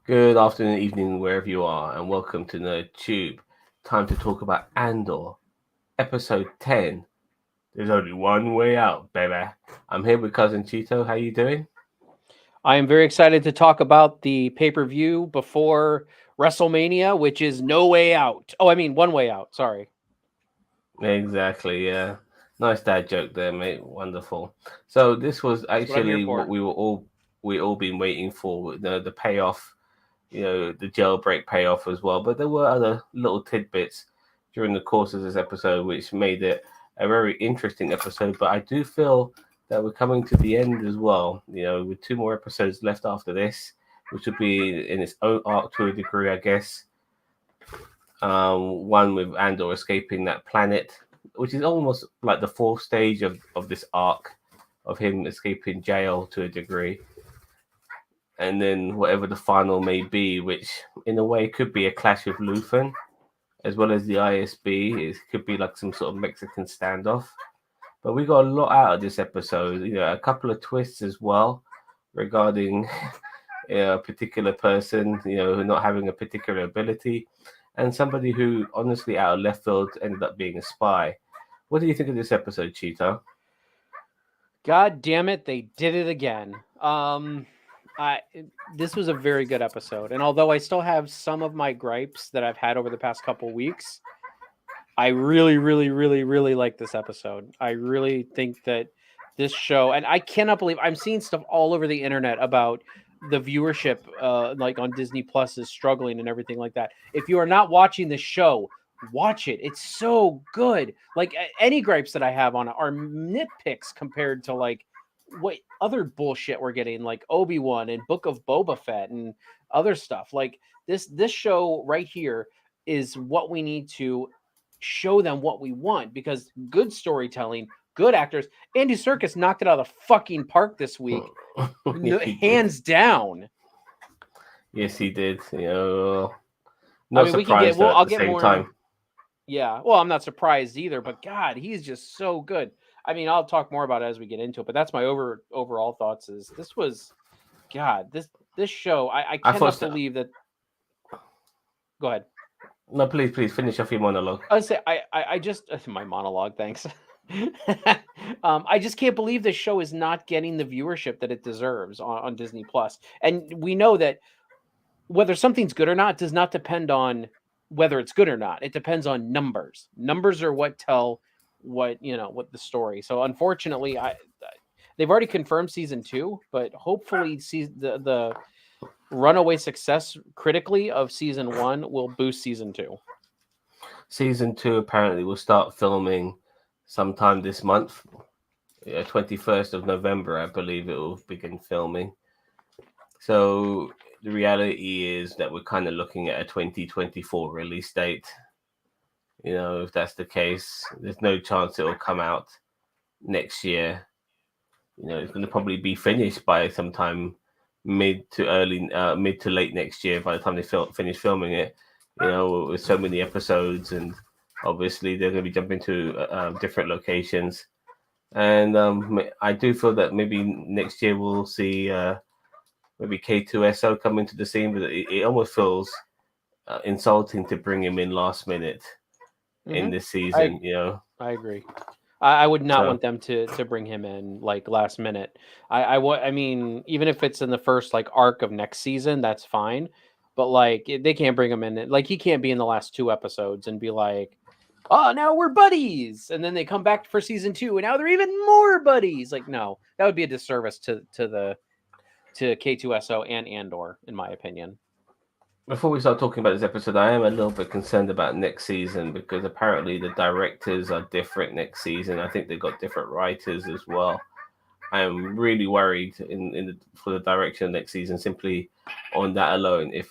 Good afternoon, evening, wherever you are, and welcome to NerdTube. Time to talk about Andor, episode 10. There's only one way out, baby. I'm here with cousin Cheeto. How you doing? I am very excited to talk about the pay-per-view before WrestleMania, which is No Way Out. Oh, I mean One Way Out. Sorry. Exactly, yeah. Nice dad joke there, mate. Wonderful. So this was That's what I'm here actually what for. we all been waiting for. The payoff, the jailbreak payoff as well. But there were other little tidbits during the course of this episode which made it a very interesting episode. But I do feel that we're coming to the end as well. With two more episodes left after this, which would be in its own arc to a degree, I guess. One with Andor escaping that planet, which is almost like the fourth stage of this arc of him escaping jail to a degree. And then whatever the final may be, which in a way could be a clash with Luthen, as well as the ISB. It could be like some sort of Mexican standoff. But we got a lot out of this episode. A couple of twists as well regarding a particular person, not having a particular ability, and somebody who, honestly, out of left field, ended up being a spy. What do you think of this episode, Cheetah? God damn it, they did it again. I this was a very good episode, and although I still have some of my gripes that I've had over the past couple weeks, I really, really, really, really like this episode. I really think that this show, and I cannot believe I'm seeing stuff all over the internet about the viewership, like on Disney Plus is struggling and everything like that. If you are not watching the show, watch it. It's so good. Like any gripes that I have on it are nitpicks compared to like what other bullshit we're getting, like Obi-Wan and Book of Boba Fett and other stuff. Like this show right here is what we need to show them what we want, because good storytelling, good actors. Andy Serkis knocked it out of the fucking park this week, Yes, he did. hands down. Yes, he did. I Not mean, we can get surprised though well. at I'll the get same more. time. Yeah, well, I'm not surprised either. But God, he's just so good. I mean, I'll talk more about it as we get into it. But that's my overall thoughts. Is this was God this show? I I thought, cannot believe that. Go ahead. no, please finish off your monologue. I say I just my monologue. Thanks. I just can't believe this show is not getting the viewership that it deserves on Disney Plus. And we know that whether something's good or not does not depend on whether it's good or not. It depends on numbers. Numbers are what tell what the story. So unfortunately, they've already confirmed season 2, but hopefully the runaway success critically of season 1 will boost season 2. Season 2 apparently will start filming sometime this month. 21st of November, I believe it will begin filming. So the reality is that we're kind of looking at a 2024 release date. If that's the case, there's no chance it will come out next year. It's going to probably be finished by sometime mid to late next year. By the time they finish filming it, with so many episodes, and obviously they're going to be jumping to different locations. And I do feel that maybe next year we'll see maybe K2SO come into the scene, but it almost feels insulting to bring him in last minute in Mm-hmm. this I season. I agree. I would not So want them to bring him in like last minute. I mean, even if it's in the first like arc of next season, that's fine. But like they can't bring him in. Like he can't be in the last 2 episodes and be like, "Oh, now we're buddies," and then they come back for season 2 and now they're even more buddies. Like no, that would be a disservice to K2SO and Andor, in my opinion. before we start talking about this episode, I am a little bit concerned about next season because apparently the directors are different next season. I think they've got different writers as well. I am really worried for the direction of next season simply on that alone. If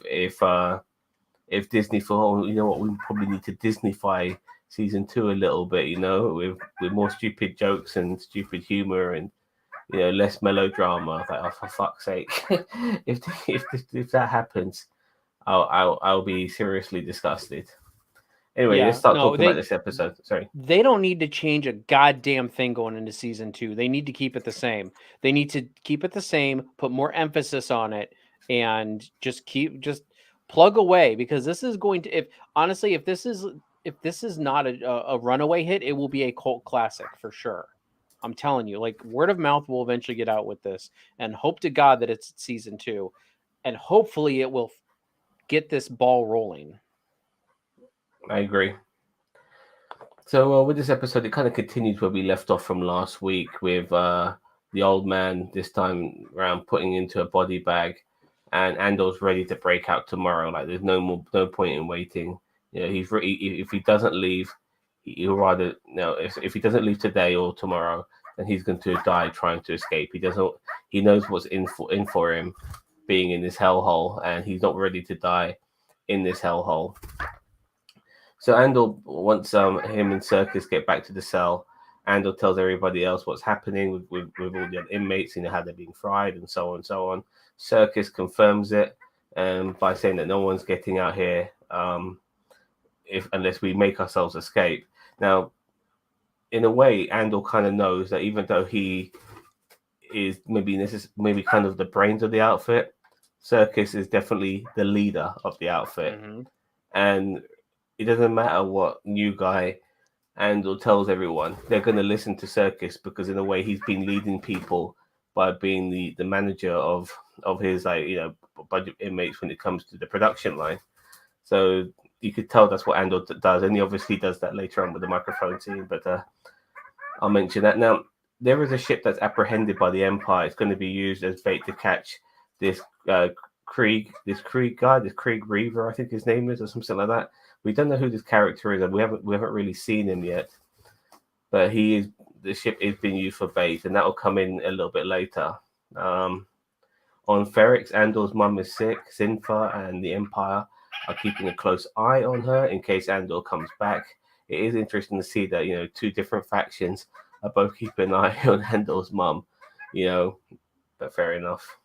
Disney thought, oh, you know what, we probably need to Disneyfy season 2 a little bit, with more stupid jokes and stupid humor and less melodrama. Like, oh, for fuck's sake, if that happens, I'll be seriously disgusted. Anyway, let's Yeah, start no, talking about this episode. Sorry. they don't need to change a goddamn thing going into season 2. They need to keep it the same. They need to keep it the same, put more emphasis on it, and just plug away, because this is going to, if this is not a runaway hit, it will be a cult classic for sure. I'm telling you, like, word of mouth will eventually get out with this, and hope to God that it's season 2, and hopefully it will get this ball rolling. I agree. So with this episode, it kind of continues where we left off from last week with the old man this time around putting into a body bag, and Andor's ready to break out tomorrow. Like there's no point in waiting. You know, if he doesn't leave, he'll rather if he doesn't leave today or tomorrow, then he's going to die trying to escape. He knows what's in for him being in this hellhole, and he's not ready to die in this hellhole. So Andor, once him and Circus get back to the cell, Andor tells everybody else what's happening with all the other inmates, how they're being fried and so on and so on. Circus confirms it by saying that no one's getting out here unless we make ourselves escape. Now, in a way, Andor kind of knows that even though he is maybe kind of the brains of the outfit, Circus is definitely the leader of the outfit. Mm-hmm. And it doesn't matter what new guy Andor tells everyone, they're going to listen to Circus because in a way he's been leading people by being the manager of his budget inmates when it comes to the production line. So you could tell that's what Andor does, and he obviously does that later on with the microphone scene. But I'll mention that now. There is a ship that's apprehended by the Empire. It's going to be used as bait to catch this Krieg Reaver, I think his name is, or something like that. We don't know who this character is, and we haven't really seen him yet. But the ship is being used for bait, and that will come in a little bit later. On Ferrix, Andor's mum is sick. Sinfa and the Empire are keeping a close eye on her in case Andor comes back. It is interesting to see that two different factions are both keeping an eye on Andor's mum. But fair enough.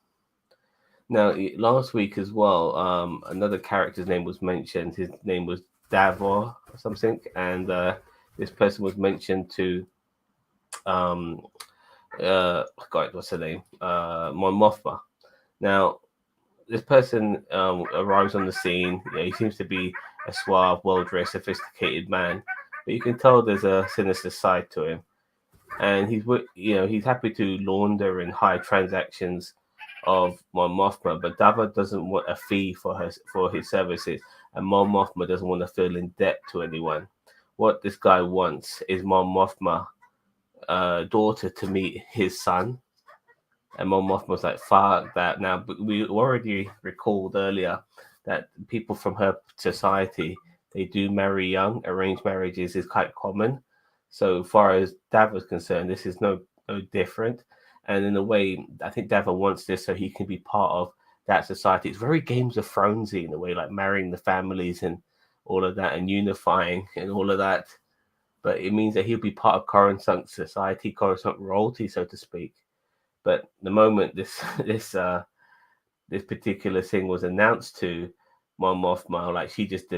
Now, last week as well, another character's name was mentioned. His name was Davor or something, and this person was mentioned to, God, what's her name? Mon Mothma. Now, this person arrives on the scene. He seems to be a suave, well-dressed, sophisticated man, but you can tell there's a sinister side to him, and he's happy to launder and hide transactions of Mon Mothma, but Davor doesn't want a fee for his services, and Mon Mothma doesn't want to feel in debt to anyone. What this guy wants is Mon Mothma daughter to meet his son, and Mon Mothma's like, fuck that. Now, we already recalled earlier that people from her society, they do marry young. Arranged marriages is quite common. So far as Davor's concerned, this is no different. And in a way, I think Davor wants this so he can be part of that society. It's very Games of Thronesy in a way, like marrying the families and all of that and unifying and all of that. But it means that he'll be part of Coruscant society, Coruscant royalty, so to speak. But the moment this particular thing was announced to Mon Mothma, like she just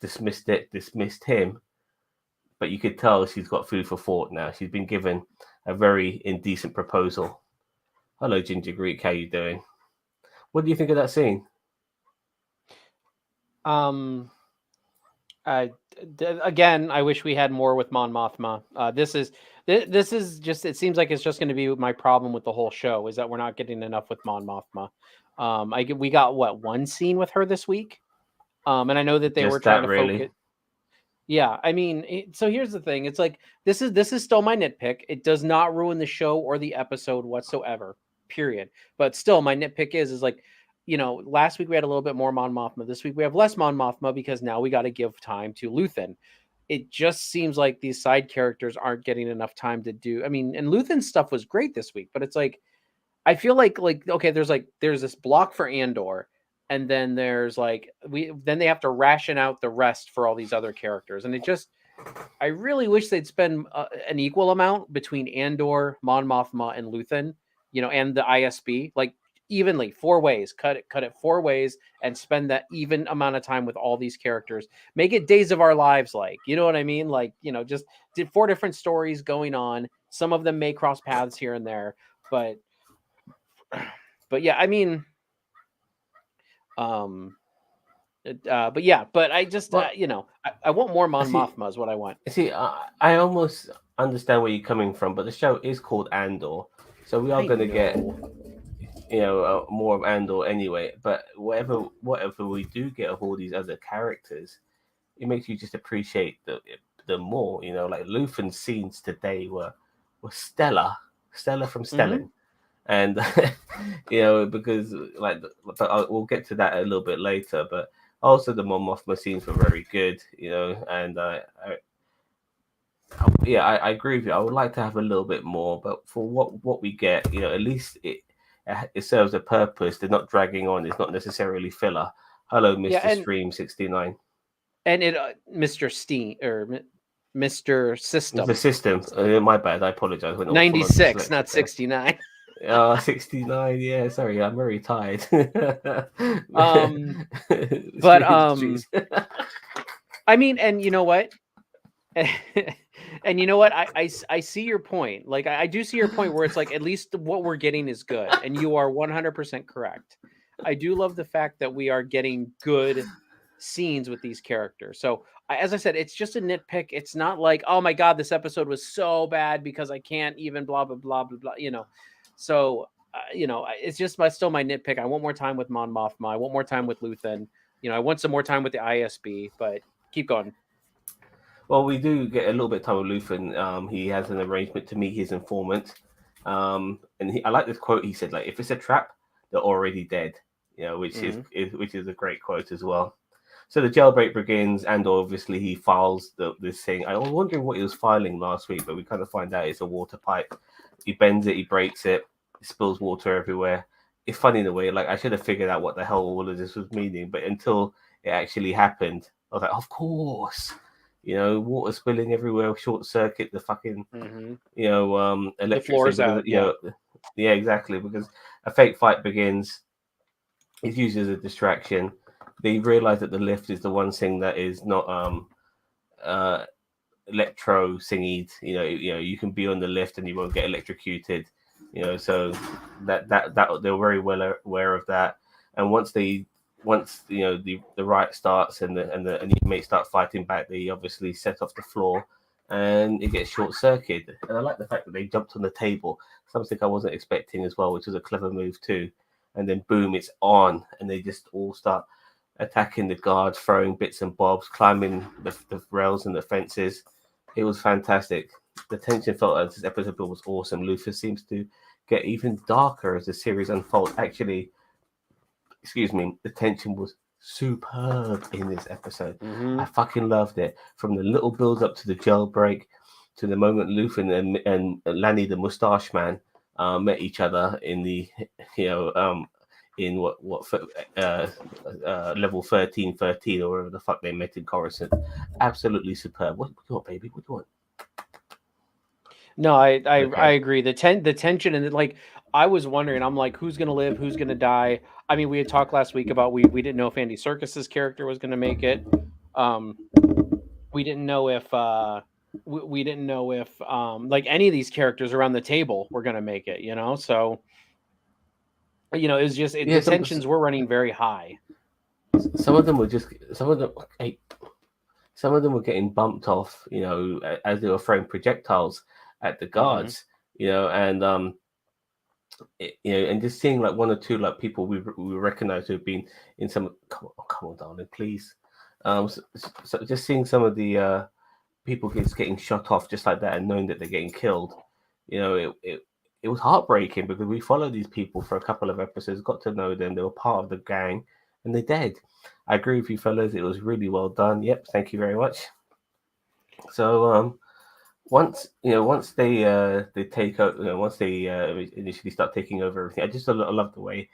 dismissed him. But you could tell she's got food for thought now. She's been given a very indecent proposal. Hello, Ginger Greek. How you doing? What do you think of that scene? Again, I wish we had more with Mon Mothma. This is just, it seems like it's just going to be my problem with the whole show, is that we're not getting enough with Mon Mothma. We got one scene with her this week, and I know that they were trying to focus. Yeah, I mean, so here's the thing. It's like this is still my nitpick. It does not ruin the show or the episode whatsoever. Period. But still, my nitpick is like, last week we had a little bit more Mon Mothma. This week we have less Mon Mothma because now we got to give time to Luthen. It just seems like these side characters aren't getting enough time to do. I mean, and Luthen's stuff was great this week, but it's like, I feel like okay, there's this block for Andor, and then there's then they have to ration out the rest for all these other characters, and I really wish they'd spend an equal amount between Andor, Mon Mothma, and Luthen, and the ISB, like evenly, 4 ways. Cut it 4 ways, and spend that even amount of time with all these characters. Make it Days of Our Lives, you know what I mean? Just did 4 different stories going on. Some of them may cross paths here and there, but yeah, I mean, But yeah, but I just Well, I want more Mon see, Mothma is what I want. I almost understand where you're coming from, but the show is called Andor, so we are I going to get know. more of Andor anyway. But whatever we do get of all these other characters, it makes you just appreciate the more. Like Luthen's scenes today were stellar from Hmm. Stellan, and because we'll get to that a little bit later, but also the Mon Mothma scenes were very good, and I agree with you. I would like to have a little bit more, but for what we get, at least it serves a purpose. They're not dragging on. It's not necessarily filler. Hello, Yeah, Mister Stream 69. and it Mr. Steen or Mr. The System system. My bad. I apologize. Went all full on 96, not dyslexic there. 69. 69. Yeah, sorry. I'm very tired. Um, but Streets. I mean, and you know what? And you know what? I see your point. Like I do see your point where it's like at least what we're getting is good, and you are 100% correct. I do love the fact that we are getting good scenes with these characters. So as I said, it's just a nitpick. It's not like, oh my god, this episode was so bad because I can't even blah blah blah blah blah. So it's just still my nitpick. I want more time with Mon Mothma. I want more time with Luthen. I want some more time with the ISB. But keep going. Well, we do get a little bit of time with Luthen. He has an arrangement to meet his informant. And I like this quote. He said, like, if it's a trap, they're already dead. Which is a great quote as well. So the jailbreak begins, and obviously he files this thing. I was wondering what he was filing last week, but we kind of find out it's a water pipe. He bends it, he breaks it, spills water everywhere. It's funny in a way. Like I should have figured out what the hell all of this was meaning, but until it actually happened, I was like, of course. Water spilling everywhere, short circuit the fucking, Mm-hmm. The electric floor's thing. out. Yeah. Yeah, exactly. Because a fake fight begins. It's used as a distraction. They realize that the lift is the one thing that is not uh electro thingied. You can be on the lift and you won't get electrocuted. So that they're very well aware of that. And once the riot starts and the inmates start fighting back, they obviously set off the floor and it gets short circuited. And I like the fact that they jumped on the table, something I wasn't expecting as well, which was a clever move too. And then boom, it's on, and they just all start attacking the guards, throwing bits and bobs, climbing the rails and the fences. It was fantastic. The tension felt as this episode was awesome. Luther seems to get even darker as the series unfolds. Actually, excuse me, the tension was superb in this episode. Mm-hmm. I fucking loved it. From the little build up to the jailbreak to the moment Luther and Lanny the mustache man met each other in the in level 1313 or wherever the fuck they met in Coruscant. Absolutely superb. What do you want, baby? What do you want? No, I Okay. agree. The tension and like I was wondering, I'm like, who's gonna live, who's gonna die? I mean, we had talked last week about we didn't know if Andy Serkis's character was gonna make it. Um, we didn't know if we didn't know if like any of these characters around the table were gonna make it. So it was just Yeah, the tensions were running very high. some of them were just hey, some of them were getting bumped off, as they were throwing projectiles at the Mm-hmm. guards, and and just seeing like one or two like people we recognize who've been in some. Come on, darling, please. So just seeing some of the people getting shot off just like that, and knowing that they're getting killed, it was heartbreaking because we followed these people for a couple of episodes, got to know them, they were part of the gang, and they're dead. I agree with you, fellas. It was really well done. Yep, thank you very much. So once they take over, once they initially start taking over everything, I love the way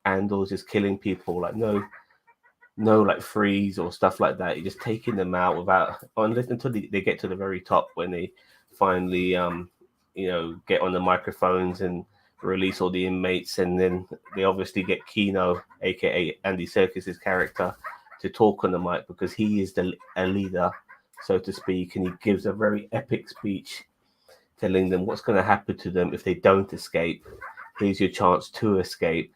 Andor's just killing people like no like freeze or stuff like that. You're just taking them out without unless until they get to the very top when they finally get on the microphones and release all the inmates, and then they obviously get Kino, aka Andy Serkis's character, to talk on the mic because he is a leader, so to speak, and he gives a very epic speech telling them what's going to happen to them if they don't escape. Here's your chance to escape.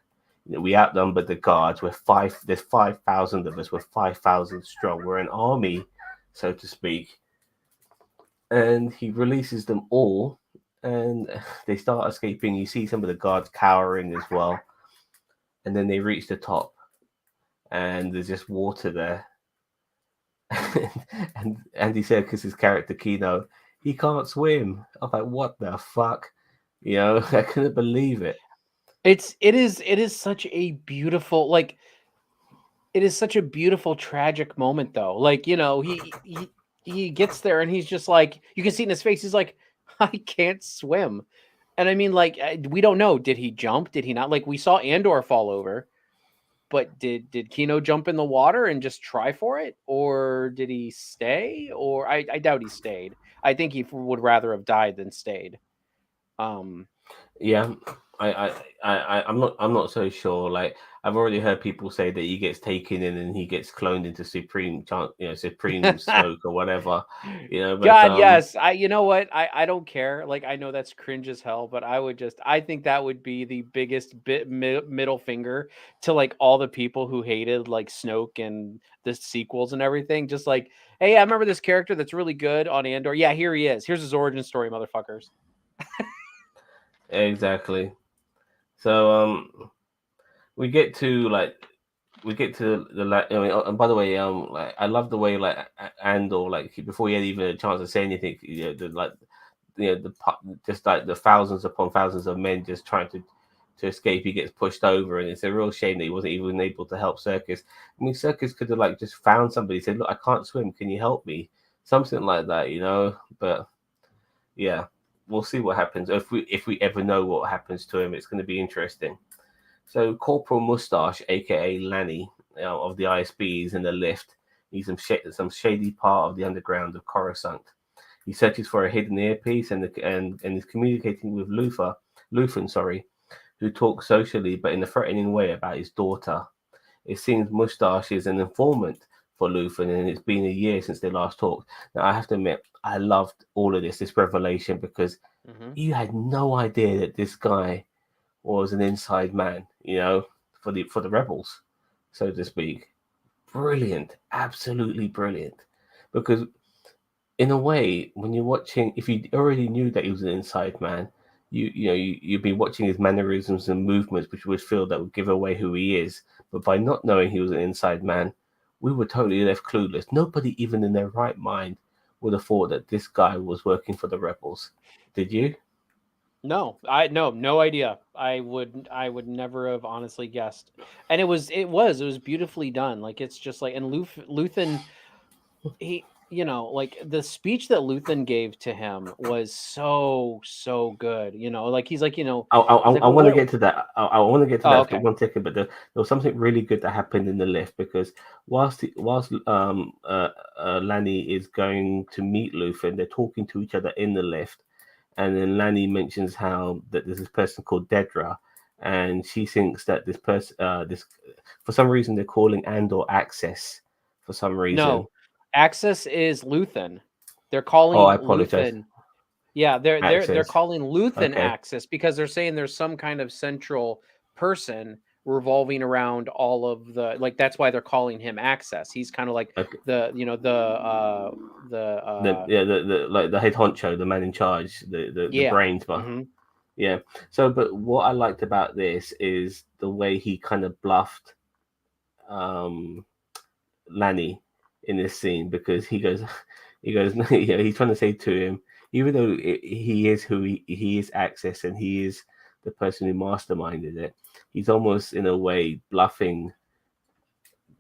We outnumbered the guards. We're five. There's 5,000 of us. We're 5,000 strong. We're an army, so to speak. And he releases them all, and they start escaping. You see some of the guards cowering as well, and then they reach the top, and there's just water there. And Andy Serkis's character Kino, he can't swim. I'm like, what the fuck? I couldn't believe it. It is such a beautiful, like, it is such a beautiful tragic moment though. Like, he gets there and he's just like, you can see in his face, he's like, I can't swim. And I mean, like, we don't know, did he jump, did he not? Like, we saw Andor fall over, but did Kino jump in the water and just try for it, or did he stay? Or I doubt he stayed. I think he would rather have died than stayed. Yeah, I'm not so sure. Like, I've already heard people say that he gets taken in and he gets cloned into Supreme Smoke or whatever. But God, yes. You know what? I don't care. Like, I know that's cringe as hell, but I think that would be the biggest middle finger to like all the people who hated like Snoke and the sequels and everything. Just like, hey, I remember this character that's really good on Andor. Yeah, here he is. Here's his origin story, motherfuckers. exactly. So we get to I mean, and by the way, like, I love the way, like, Andor, like, before he had even a chance to say anything, just like the thousands upon thousands of men just trying to escape, he gets pushed over, and it's a real shame that he wasn't even able to help Circus. I mean, Circus could have, like, just found somebody, said, look, I can't swim, can you help me, something like that. But yeah, we'll see what happens. If we ever know what happens to him, it's going to be interesting. So Corporal Mustache, aka Lanny, of the ISB, is in the lift. He's some shady part of the underground of Coruscant. He searches for a hidden earpiece and is communicating with Luthen, who talks socially but in a threatening way about his daughter. It seems Mustache is an informant for Luthen, and it's been a year since they last talked. Now, I have to admit, I loved all of this revelation, because you had no idea that this guy was an inside man, for the rebels, so to speak. Brilliant, absolutely brilliant. Because in a way, when you're watching, if you already knew that he was an inside man, you'd be watching his mannerisms and movements, which would feel that would give away who he is. But by not knowing he was an inside man, we were totally left clueless. Nobody, even in their right mind, would have thought that this guy was working for the rebels. Did you? No, no idea. I would never have honestly guessed. And it was beautifully done. Like, it's just like, and Luthen, he, like the speech that Luthen gave to him was so good. Like, he's like, he's like, I well, want to what? get to that. I want to get to Oh, that for okay. 1 second, but there was something really good that happened in the lift, because whilst Lanny is going to meet Luther, and they're talking to each other in the lift, and then Lanny mentions how that there's this person called Dedra, and she thinks that this person, this for some reason they're calling Andor Access, for some reason. No, Access is Luthen. They're Oh, calling I apologize. Luthen. Yeah, they're Access. calling Luthen Okay. Axis because they're saying there's some kind of central person revolving around all of the, like, that's why they're calling him Access. He's kind of like Okay. the The like the head honcho, the man in charge, the yeah. brains, but Hmm. yeah. So, but what I liked about this is the way he kind of bluffed um Lanny in this scene, because he goes, he's trying to say to him, even though he is who he is, Access, and he is the person who masterminded it, he's almost in a way bluffing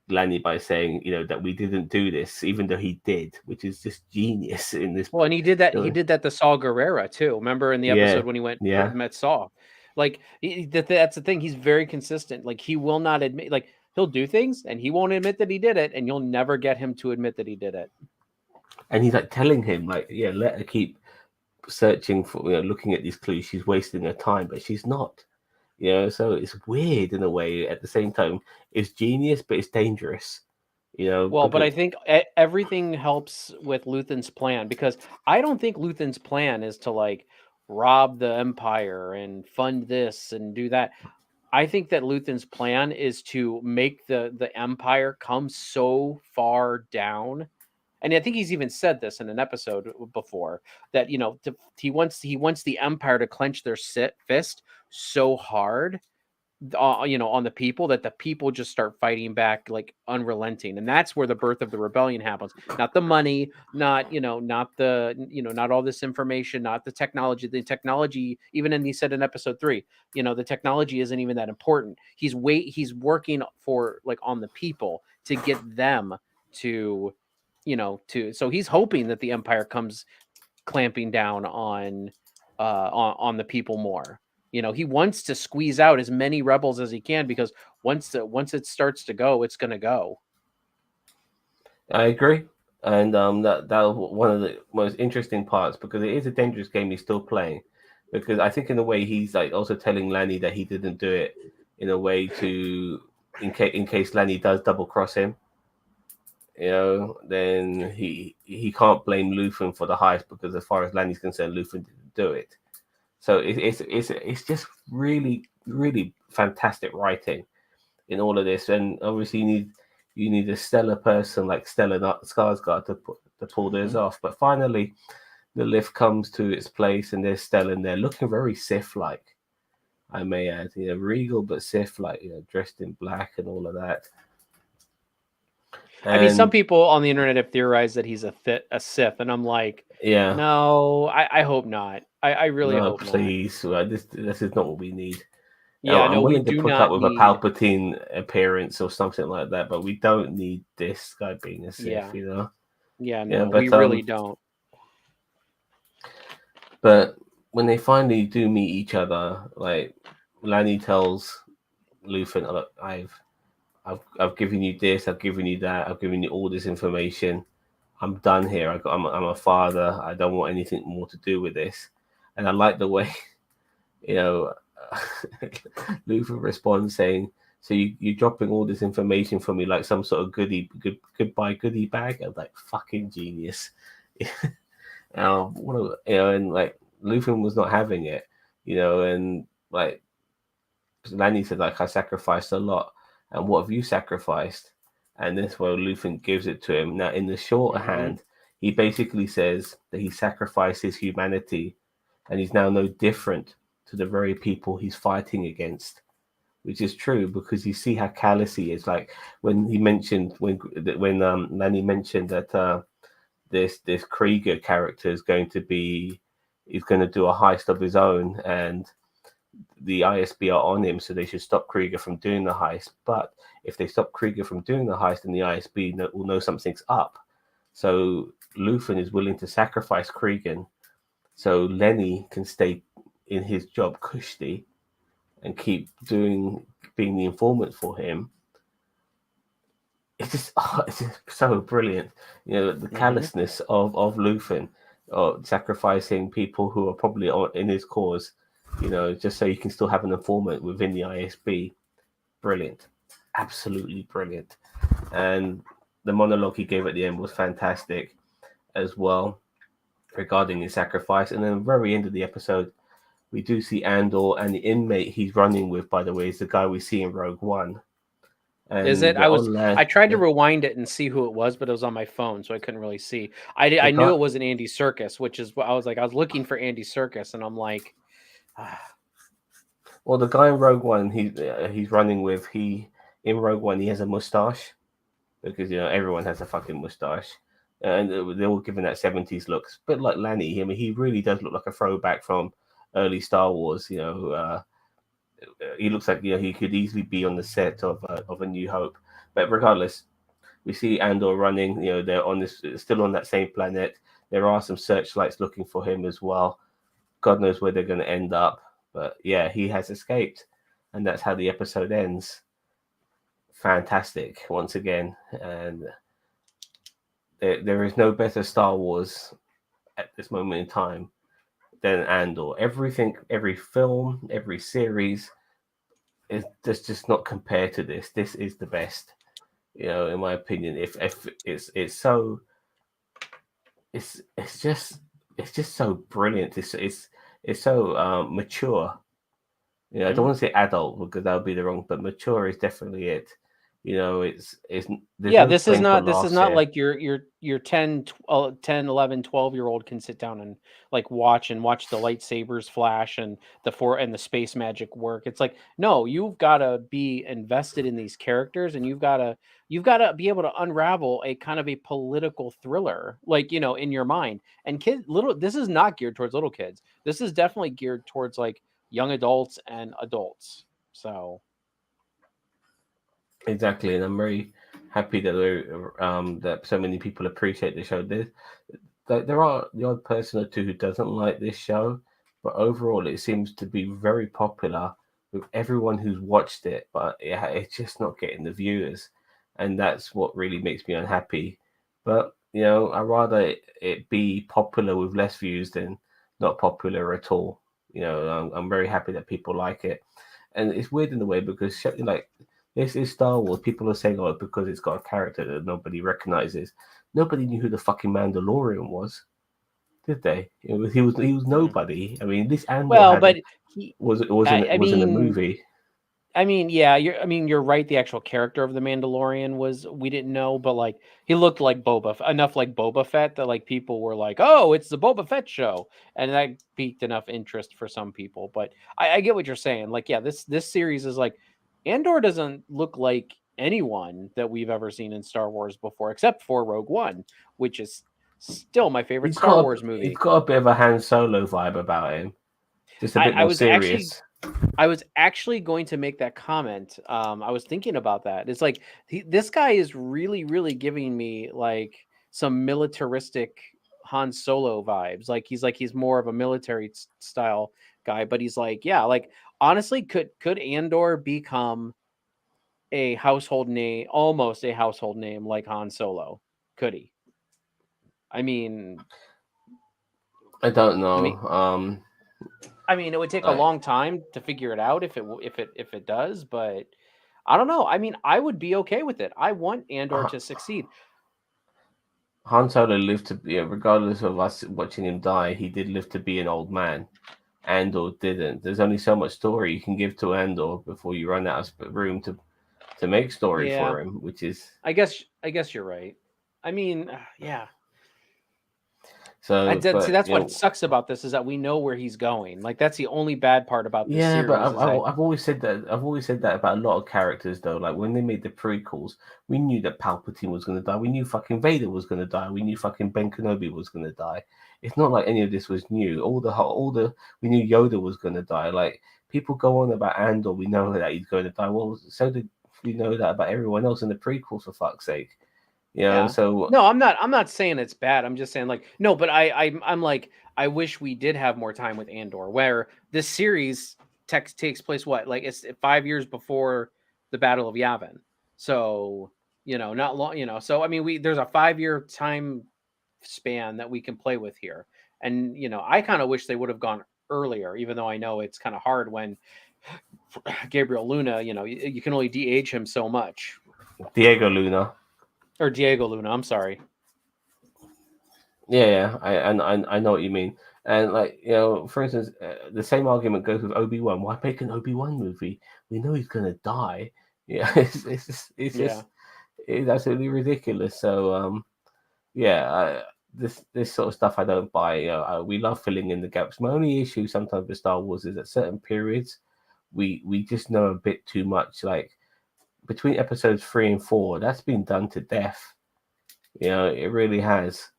Lanny by saying, that we didn't do this, even though he did, which is just genius in this. Well, and he did that. He uh, did that to Saw Gerrera too. Remember in the Yeah, episode when he went yeah, met Saw, like, that's the thing. He's very consistent. Like, he will not admit. Like, he'll do things and he won't admit that he did it, and you'll never get him to admit that he did it. and he's like telling him, like, yeah, let her keep searching for, looking at these clues. She's wasting her time, but she's not. So it's weird in a way. At the same time, it's genius, but it's dangerous. Well, but I Because think everything helps with Luthen's plan, because I don't think Luthen's plan is to like rob the Empire and fund this and do that. I think that Luthen's plan is to make the Empire come so far down, and I think he's even said this in an episode before, that he wants the Empire to clench their fist so hard, on the people, that the people just start fighting back like unrelenting, and that's where the birth of the rebellion happens. Not the money, not not all this information, not the technology. The technology, even in he said in episode 3, the technology isn't even that important. He's working for like on the people to get them to so he's hoping that the Empire comes clamping down on the people more. He wants to squeeze out as many rebels as he can, because once it starts to go, it's going to go. I agree, and that was one of the most interesting parts, because it is a dangerous game he's still playing. Because I think in a way he's like also telling Lanny that he didn't do it in a way to in case Lanny does double cross him. Then he can't blame Luthen for the heist, because as far as Lanny's concerned, Luthen didn't do it. So it's just really, really fantastic writing in all of this, and obviously you need a stellar person like Stellan Skarsgård to pull this off. But finally, the lift comes to its place, and there's Stellan there, looking very Sith-like, I may add. Regal but Sith-like, dressed in black and all of that. I mean, some people on the internet have theorized that he's a Sith, and I'm like, yeah, no, I hope not. I really hope please. not. This is not what we need. Yeah, I'm willing to put up with need a Palpatine appearance or something like that, but we don't need this guy being a Sith, Yeah, no, but, we really don't. But when they finally do meet each other, like Lanny tells Luthen, "Look, I've given you this, I've given you that, I've given you all this information. I'm done here. I'm a father. I don't want anything more to do with this." And I like the way, Luthen responds saying, "So you're dropping all this information for me like some sort of goodbye goodie bag?" I'm like, fucking genius. And like Luthen was not having it, and like Lanny said, like, I sacrificed a lot, and what have you sacrificed? And this way Luthen gives it to him. Now in the shorthand, he basically says that he sacrificed his humanity, and he's now no different to the very people he's fighting against, which is true, because you see how callous he is. Like when he mentioned when Lanny mentioned that this Krieger character is going to do a heist of his own, and the ISB are on him, so they should stop Krieger from doing the heist. But if they stop Krieger from doing the heist, then the ISB will know something's up. So Luthen is willing to sacrifice Krieger so Lenny can stay in his job cushy and keep being the informant for him. It's just so brilliant. The callousness of Luthen, sacrificing people who are probably in his cause, just so you can still have an informant within the ISB. Brilliant. Absolutely brilliant. And the monologue he gave at the end was fantastic as well, regarding his sacrifice. And then at the very end of the episode, we do see Andor, and the inmate he's running with, by the way, is the guy we see in Rogue One. And is it? I tried to rewind it and see who it was, but it was on my phone, so I couldn't really see. I knew it wasn't Andy Serkis, which is what I was like. I was looking for Andy Serkis, and I'm like, Well, the guy in Rogue One, he's running with, in Rogue One, he has a mustache, because everyone has a fucking mustache, and they're all given that 70s look. It's a bit like Lanny. I mean, he really does look like a throwback from early Star Wars. He looks like he could easily be on the set of A New Hope. But regardless, we see Andor running. They're still on that same planet. There are some searchlights looking for him as well. God knows where they're going to end up. But yeah, he has escaped, and that's how the episode ends. Fantastic once again, and there is no better Star Wars at this moment in time than Andor. Everything, every film, every series is just not compared to this. This is the best, in my opinion. If it's just so brilliant. It's so mature. You know, I don't want to say adult because that would be the wrong, but mature is definitely it. You know, it's there's Yeah, no this is time for not laughs here. like your 10, 12, 10, 11, 12-year-old can sit down and like watch the lightsabers flash and the space magic work. It's like, no, you've got to be invested in these characters, and you've got to be able to unravel a kind of a political thriller, like, in your mind. And this is not geared towards little kids. This is definitely geared towards like young adults and adults. So, Exactly, and I'm very happy that that so many people appreciate the show. There are the odd person or two who doesn't like this show, but overall it seems to be very popular with everyone who's watched it. But yeah, it's just not getting the viewers, and that's what really makes me unhappy. But you know, I rather it be popular with less views than not popular at all. You know, I'm very happy that people like it, and it's weird in a way because like this is Star Wars. People are saying, "Oh, because it's got a character that nobody recognizes." Nobody knew who the fucking Mandalorian was, did they? He was mm. nobody. I mean, this Andor Well, had but he, I was in a mean, movie. yeah, you're right. The actual character of the Mandalorian we didn't know, but like he looked like enough like Boba Fett that like people were like, "Oh, it's the Boba Fett show," and that piqued enough interest for some people. But I get what you're saying. Like, yeah, this series is like Andor doesn't look like anyone that we've ever seen in Star Wars before, except for Rogue One, which is still my favorite Star Wars He's movie. got a bit of a Han Solo vibe about him, just a I, bit I more was actually serious. I was actually going to make that comment. I was thinking about that. It's like this guy is really, really giving me like some militaristic Han Solo vibes. Like he's more of a military style guy, but he's like, yeah, like honestly, could Andor become a household name, almost a household name like Han Solo? Could he? I mean, I don't I mean, know. it would take a I, long time to figure it out if it does, but I don't know. I mean, I would be okay with it. I want Andor Han to succeed. Han Solo lived to be, regardless of us watching him die, he did live to be an old man. Andor didn't. There's only so much story you can give to Andor before you run out of room to make story Yeah, for him, which is I guess you're right. I mean, yeah. so. See, But that's you what know, sucks about this is that we know where he's going. Like that's the only bad part about this yeah, but series is that I've always said that. I've always said that about a lot of characters, though. Like when they made the prequels, we knew that Palpatine was going to die. We knew fucking Vader was going to die. We knew fucking Ben Kenobi was going to die. It's not like any of this was new. All the we knew Yoda was going to die. Like people go on about Andor, we know that he's going to die. Well, so did we know that about everyone else in the prequels, for fuck's sake. You know, yeah. so No, I'm not saying it's bad. I'm just saying like no, but I'm like I wish we did have more time with Andor where this series takes place what? Like it's 5 years before the Battle of Yavin. So, not long, so I mean we there's a 5-year time span that we can play with here. And, I kind of wish they would have gone earlier, even though I know it's kind of hard when Gabriel Luna, you can only de-age him so much. Diego Luna. Or Diego Luna, I'm sorry. Yeah, I know what you mean. And like for instance, the same argument goes with Obi-Wan. Why make an Obi-Wan movie? We know he's gonna die. Yeah, Yeah. it's absolutely ridiculous. So yeah, this sort of stuff I don't buy. We love filling in the gaps. My only issue sometimes with Star Wars is at certain periods we just know a bit too much. Like between episodes 3 and 4, that's been done to death. It really has.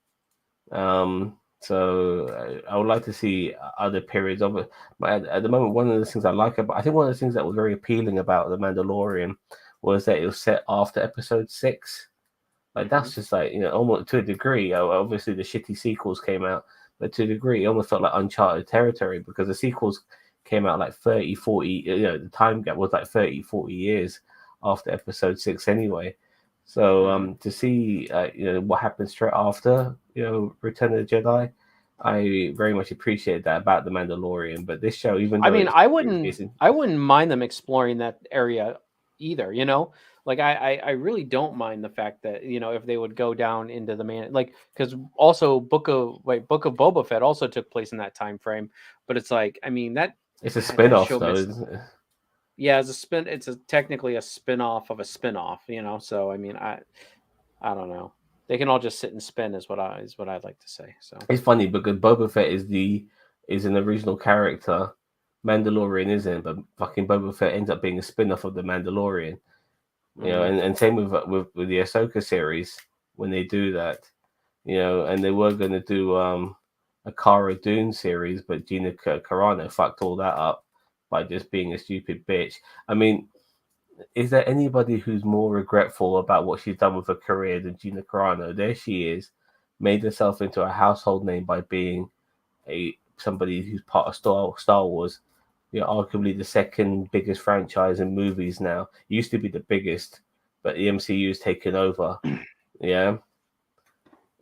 So I would like to see other periods of it. But at the moment, one of the things I like about, I think one of the things that was very appealing about The Mandalorian was that it was set after episode 6. Like Hmm. that's just like, almost to a degree. Obviously the shitty sequels came out, but to a degree, it almost felt like uncharted territory because the sequels came out like 30, 40, the time gap was like 30, 40 years after episode 6 anyway. So Hmm. to see what happened straight after Return of the Jedi, I very much appreciate that about the Mandalorian. But this show, even I though mean, it's I wouldn't mind them exploring that area either. Like I really don't mind the fact that, if they would go down into the man, like, because also Book of Boba Fett also took place in that time frame. But it's like, I mean, It's a that spin-off show though, missed. isn't it? Yeah, it's technically a spin-off of a spin-off, So I mean, I don't know. They can all just sit and spin is what I'd like to say. So It's funny because Boba Fett is an original character. Mandalorian isn't, but fucking Boba Fett ends up being a spin-off of the Mandalorian. And same with the Ahsoka series when they do that. And they were going to do a Cara Dune series, but Gina Carano fucked all that up by just being a stupid bitch. I mean, is there anybody who's more regretful about what she's done with her career than Gina Carano? There she is, made herself into a household name by being somebody who's part of Star Wars. Arguably the second biggest franchise in movies now. It used to be the biggest, but the MCU's taken over. Yeah.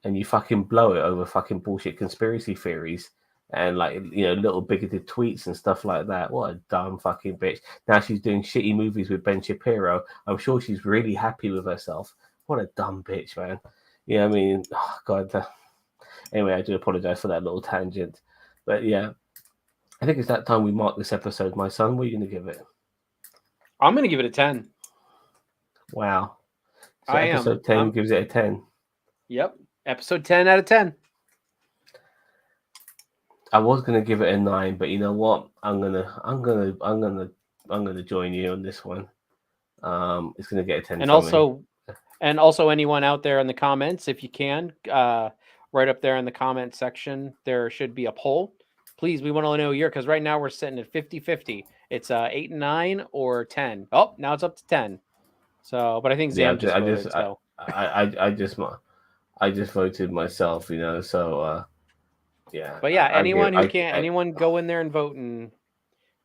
And you fucking blow it over fucking bullshit conspiracy theories and little bigoted tweets and stuff like that. What a dumb fucking bitch. Now she's doing shitty movies with Ben Shapiro. I'm sure she's really happy with herself. What a dumb bitch, man. I mean, oh God. Anyway, I do apologize for that little tangent. But yeah, I think it's that time we mark this episode, my son. What are you going to give it? I'm going to give it a 10. Wow. So I episode 10 gives it a 10. Yep. Episode 10 out of 10. I was gonna give it a 9, but you know what? I'm gonna join you on this one. It's gonna get a 10. And from also anyone out there in the comments, if you can, right up there in the comment section, there should be a poll. Please, we want to know your, because right now we're sitting at 50-50. It's 8 and 9 or 10. Oh, now it's up to 10. So, but I think Zam just voted. I just voted myself, So yeah. But yeah, anyone go in there and vote.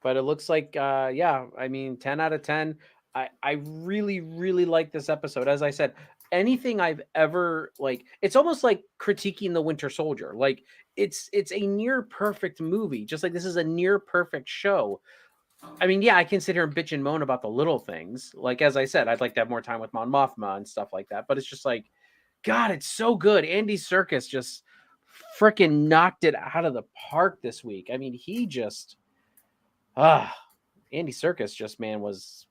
But it looks like yeah, I mean 10 out of 10. I really, really like this episode. As I said, anything I've ever it's almost like critiquing the Winter Soldier. Like it's a near perfect movie, just like this is a near perfect show. I mean, yeah, I can sit here and bitch and moan about the little things. Like as I said, I'd like to have more time with Mon Mothma and stuff like that. But it's just like, God, it's so good. Andy Serkis just freaking knocked it out of the park this week. I mean, he just Andy Serkis just, man, was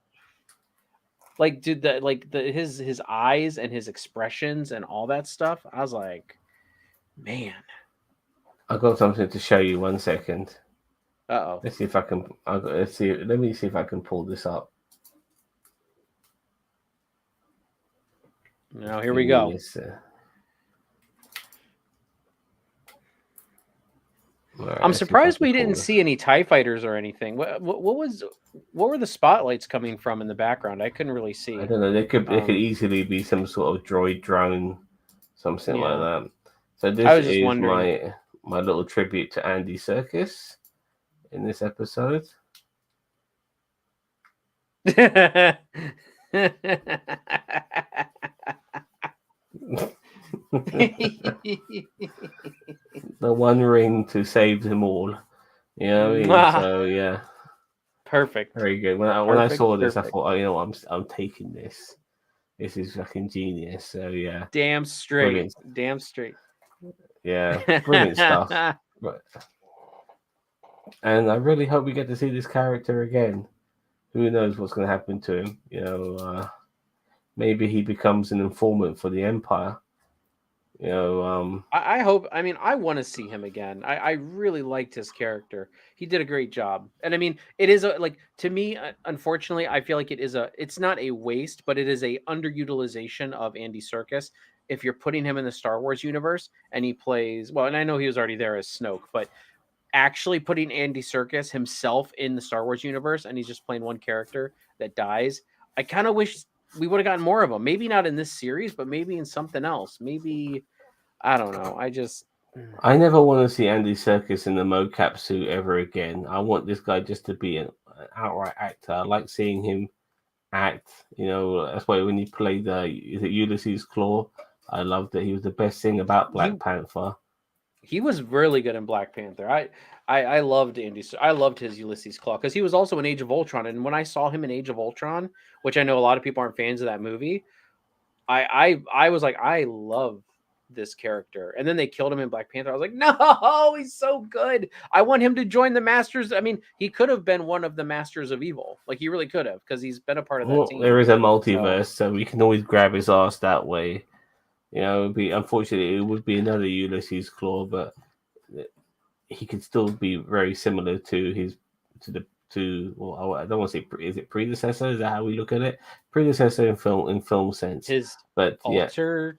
like, dude, his eyes and his expressions and all that stuff. I was like, man. I've got something to show you. 1 second. Uh-oh. Let's see if I can. Let me see if I can pull this up. Now here we go. Right, I'm surprised we didn't see any TIE fighters or anything. What were the spotlights coming from in the background? I couldn't really see. I don't know. They could easily be some sort of droid drone, something like that. So this is my little tribute to Andy Serkis in this episode. The one ring to save them all. You know what I mean? So yeah. Perfect. Very good. When I saw this, I thought, oh, you know what? I'm taking this. This is fucking genius. So yeah. Damn straight. Brilliant. Damn straight. Yeah. Brilliant stuff. And I really hope we get to see this character again. Who knows what's going to happen to him? Maybe he becomes an informant for the Empire. I hope. I mean, I want to see him again. I really liked his character. He did a great job. And I mean, it is to me, unfortunately, I feel like it's not a waste, but it is a underutilization of Andy Serkis. If you're putting him in the Star Wars universe and he plays, well, and I know he was already there as Snoke, but actually putting Andy Serkis himself in the Star Wars universe and he's just playing one character that dies, I kind of wish we would have gotten more of him. Maybe not in this series, but maybe in something else. Maybe, I don't know. I never want to see Andy Serkis in the mocap suit ever again. I want this guy just to be an outright actor. I like seeing him act. That's why when he played Ulysses Claw, I loved it. He was the best thing about Black Panther. He was really good in Black Panther. I loved Andy. I loved his Ulysses Claw because he was also in Age of Ultron. And when I saw him in Age of Ultron, which I know a lot of people aren't fans of that movie, I was like, I love this character. And then they killed him in Black Panther. I was like, no, he's so good. I want him to join the Masters. I mean, he could have been one of the Masters of Evil. Like, he really could have, because he's been a part of that team. There is a multiverse, so we can always grab his ass that way. You know, unfortunately, it would be another Ulysses Claw, but he could still be very similar to well, I don't want to say is it predecessor? Is that how we look at it? Predecessor in film sense. His Altercessor?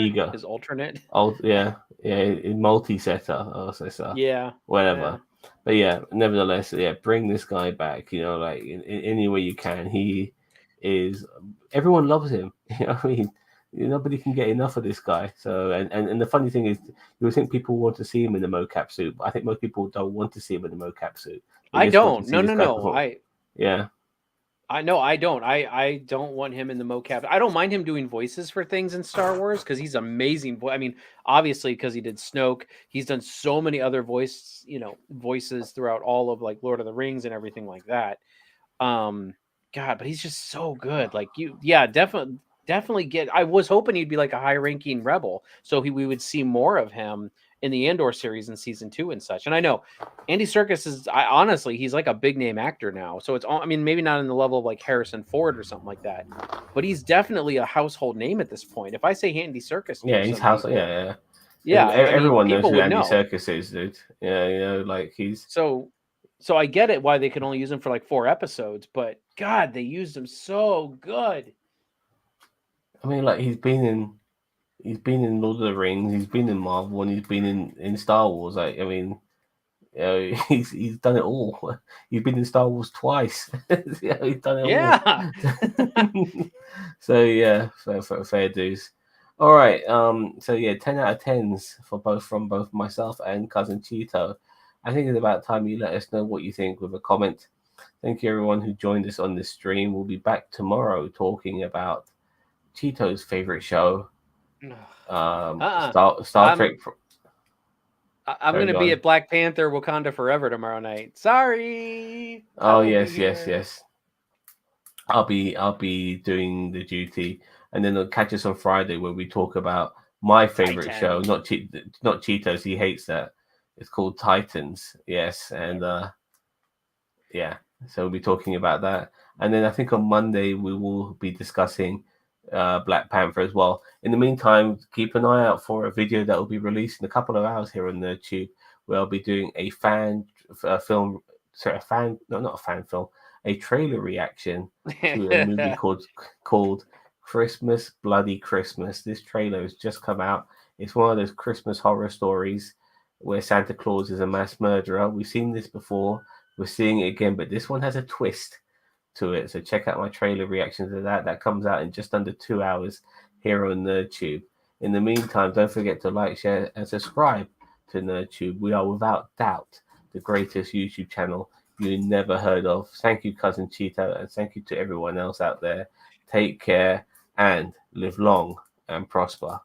Ego. His alternate. Multi-setter or setter. Yeah. Whatever. Yeah. But yeah, nevertheless, bring this guy back. You know, like in any way you can. He is. Everyone loves him. You know what I mean? Nobody can get enough of this guy. So, and the funny thing is, you would think people want to see him in the mocap suit, but I think most people don't want to see him in the mocap suit. I don't. No. I don't. I don't want him in the mocap. I don't mind him doing voices for things in Star Wars because he's amazing. I mean, obviously because he did Snoke, he's done so many other voices throughout all of like Lord of the Rings and everything like that. God, but he's just so good. Like definitely get. I was hoping he'd be like a high-ranking rebel, so we would see more of him in the Andor series in season 2 and such. And I know Andy Serkis is, honestly, he's like a big name actor now. So it's, I mean, maybe not in the level of like Harrison Ford or something like that, but he's definitely a household name at this point. If I say Andy Serkis, he's household. Yeah. Everyone knows who Andy Serkis is, dude. Yeah, like he's so I get it why they could only use him for like 4 episodes, but God, they used him so good. I mean, like he's been in Lord of the Rings, he's been in Marvel, and he's been in Star Wars. Like, I mean, he's done it all. He's been in Star Wars twice. He's done it all. Yeah. So yeah, fair dues. All right. So yeah, 10 out of 10s from both myself and Cousin Cheeto. I think it's about time you let us know what you think with a comment. Thank you everyone who joined us on this stream. We'll be back tomorrow talking about Cheeto's favorite show. Star Trek. I'm going to be at Black Panther Wakanda Forever tomorrow night. Sorry. Oh yes. I'll be doing the duty, and then they'll catch us on Friday where we talk about my favorite show. Not Cheetos. He hates that. It's called Titans. Yes, and yeah. So we'll be talking about that, and then I think on Monday we will be discussing Black Panther as well. In the meantime, keep an eye out for a video that will be released in a couple of hours here on Nerdtube, where I'll be doing a trailer reaction to a movie called Christmas Bloody Christmas. This trailer has just come out. It's one of those Christmas horror stories where Santa Claus is a mass murderer. We've seen this before. We're seeing it again, but this one has a twist to it. So check out my trailer reaction to that. That comes out in just under 2 hours here on Nerdtube. In the meantime, don't forget to like, share, and subscribe to Nerdtube. We are without doubt the greatest YouTube channel you never heard of. Thank you, Cousin Cheeto, and thank you to everyone else out there. Take care and live long and prosper.